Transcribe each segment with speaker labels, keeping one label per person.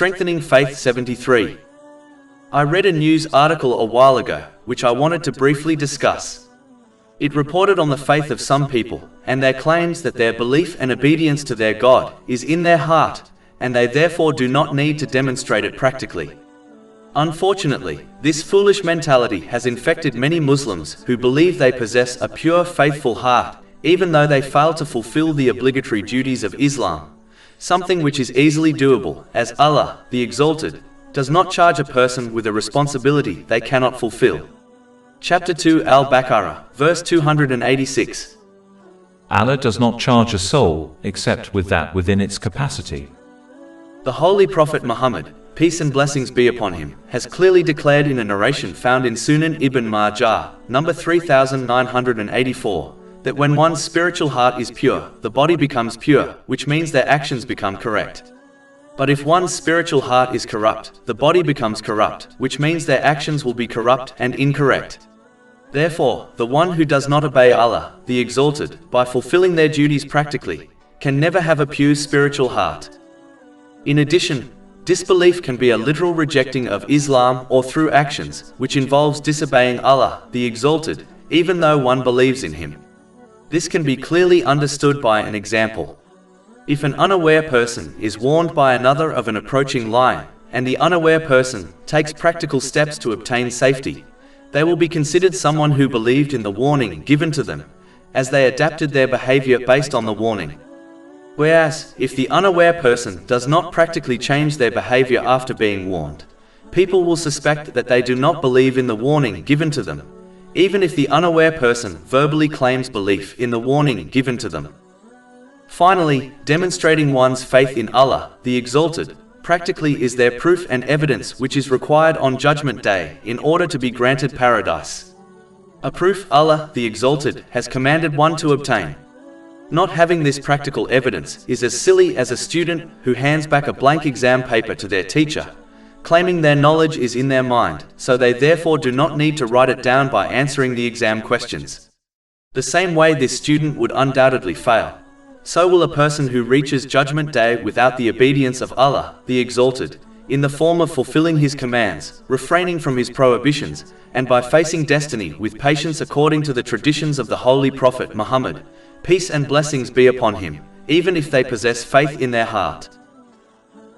Speaker 1: Strengthening Faith 73. I read a news article a while ago, which I wanted to briefly discuss. It reported on the faith of some people, and their claims that their belief and obedience to their God is in their heart, and they therefore do not need to demonstrate it practically. Unfortunately, this foolish mentality has infected many Muslims who believe they possess a pure, faithful heart, even though they fail to fulfill the obligatory duties of Islam, something which is easily doable, as Allah, the Exalted, does not charge a person with a responsibility they cannot fulfill. Chapter 2 Al-Baqarah, verse 286.
Speaker 2: Allah does not charge a soul, except with that within its capacity.
Speaker 1: The Holy Prophet Muhammad, peace and blessings be upon him, has clearly declared in a narration found in Sunan Ibn Majah, number 3984, that when one's spiritual heart is pure, the body becomes pure, which means their actions become correct. But if one's spiritual heart is corrupt, the body becomes corrupt, which means their actions will be corrupt and incorrect. Therefore, the one who does not obey Allah, the Exalted, by fulfilling their duties practically, can never have a pure spiritual heart. In addition, disbelief can be a literal rejecting of Islam or through actions, which involves disobeying Allah, the Exalted, even though one believes in Him. This can be clearly understood by an example. If an unaware person is warned by another of an approaching lion, and the unaware person takes practical steps to obtain safety, they will be considered someone who believed in the warning given to them, as they adapted their behavior based on the warning. Whereas, if the unaware person does not practically change their behavior after being warned, people will suspect that they do not believe in the warning given to them, even if the unaware person verbally claims belief in the warning given to them. Finally, demonstrating one's faith in Allah, the Exalted, practically is their proof and evidence which is required on Judgment Day in order to be granted paradise. A proof Allah, the Exalted, has commanded one to obtain. Not having this practical evidence is as silly as a student who hands back a blank exam paper to their teacher, claiming their knowledge is in their mind, so they therefore do not need to write it down by answering the exam questions. The same way this student would undoubtedly fail, so will a person who reaches Judgment Day without the obedience of Allah, the Exalted, in the form of fulfilling His commands, refraining from His prohibitions, and by facing destiny with patience according to the traditions of the Holy Prophet Muhammad, peace and blessings be upon him, even if they possess faith in their heart.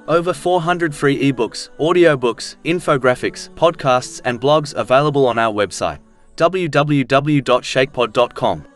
Speaker 1: Over 400 free ebooks, audiobooks, infographics, podcasts and blogs available on our website, www.shakepod.com.